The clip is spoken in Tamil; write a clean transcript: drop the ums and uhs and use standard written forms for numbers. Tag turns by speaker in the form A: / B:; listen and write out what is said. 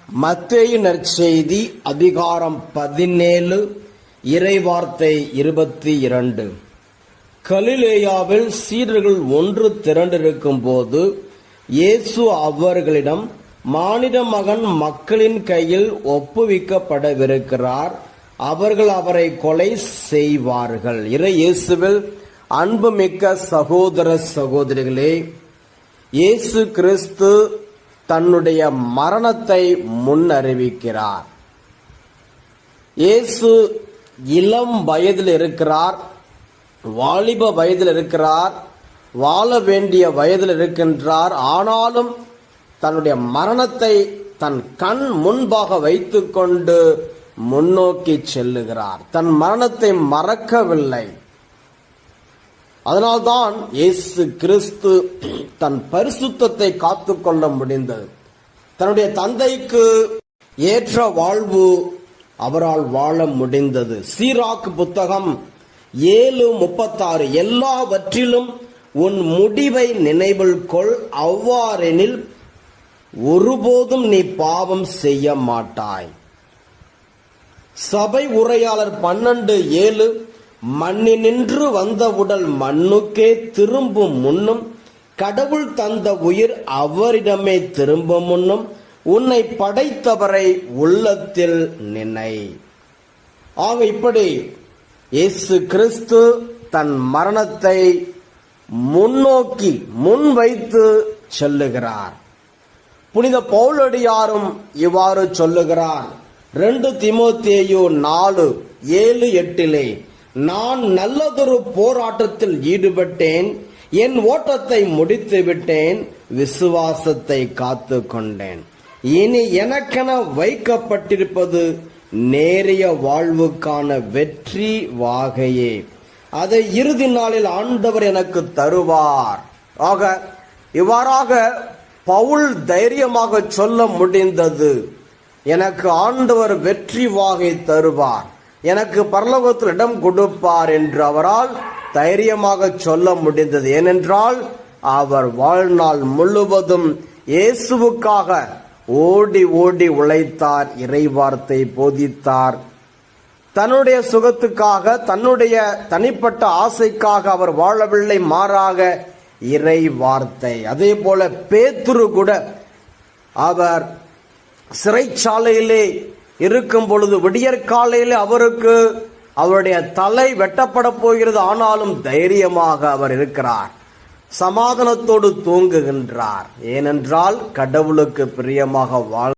A: மத்தேயு நற்செய்தி அதிகாரம் 17 இறைவார்த்தை 22. கலிலேயாவில் சீடர்கள் ஒன்று திரண்டிருக்கும் போது இயேசு அவர்களிடம், மானிட மகன் மக்களின் கையில் ஒப்புவிக்கப்படவிருக்கிறார், அவர்கள் அவரை கொலை செய்வார்கள். இறை இயேசுவில் அன்புமிக்க சகோதர சகோதரிகளே, இயேசு கிறிஸ்து தன்னுடைய மரணத்தை முன்னறிவிக்கிறார். இயேசு இளம் வயதில் இருக்கிறார், வாலிப வயதில் இருக்கிறார், வாழ வேண்டிய வயதில் இருக்கின்றார். ஆனாலும் தன்னுடைய மரணத்தை தன் கண் முன்பாக வைத்துக்கொண்டு முன்னோக்கி செல்லுகிறார். தன் மரணத்தை மறக்கவில்லை. அதனால்தான் இயேசு கிறிஸ்து தன் பரிசுத்தத்தை காத்துக்கொள்ள முடிந்தது. தன்னுடைய தந்தைக்கு ஏற்ற வாழ்வு அவரால் வாழ முடிந்தது. சீராக்கு புத்தகம் 7:36, எல்லாவற்றிலும் உன் முடிவை நினைவில் கொள், அவ்வாறெனில் ஒருபோதும் நீ பாவம் செய்ய மாட்டாய். சபை உரையாளர் 12:7, மண்ணினின்று வந்த உடல் மண்ணுக்கே திரும்பும் முன்னும், கடவுள் தந்த உயிர் அவரிடமே திரும்பும் முன்னும், உன்னை படைத்தவரை உள்ளத்தில் நினை. ஆக இப்படி இயேசு கிறிஸ்து தன் மரணத்தை முன்னோக்கி முன்வைத்து செல்லுகிறார். புனித பவுலடியாரும் இவ்வாறு சொல்லுகிறார். 2 தீமோத்தேயு 4:7-8, நான் நல்லதொரு போராட்டத்தில் ஈடுபட்டேன், என் ஓட்டத்தை முடித்து விட்டேன், விசுவாசத்தை காத்து கொண்டேன். இனி எனக்கென வைக்கப்பட்டிருப்பது நேரிய வாழ்வுக்கான வெற்றி வாகையே, அதை இறுதி நாளில் ஆண்டவர் எனக்கு தருவார். ஆக இவ்வாறாக பவுல் தைரியமாக சொல்ல முடிந்தது. எனக்கு ஆண்டவர் வெற்றி வாகை தருவார், எனக்கு பரலோகத்தில் இடம் கொடுப்பார் என்று அவரால் தைரியமாக சொல்ல முடிந்தது. ஏனென்றால் அவர் வாழ்நாள் முழுவதும் இயேசுவுக்காக ஓடி ஓடி உழைத்தார், இறைவார்த்தை போதித்தார். தன்னுடைய சுகத்துக்காக, தன்னுடைய தனிப்பட்ட ஆசைக்காக அவர் வாழவில்லை, மாறாக இறை வார்த்தை. அதே போல பேதுரு கூட அவர் சிறைச்சாலையிலே இருக்கும் பொழுது விடியற்காலையில் அவருக்கு அவருடைய தலை வெட்டப்பட போகிறது. ஆனாலும் தைரியமாக அவர் இருக்கிறார், சமாதானத்தோடு தூங்குகின்றார். ஏனென்றால் கடவுளுக்கு பிரியமாக வாழ்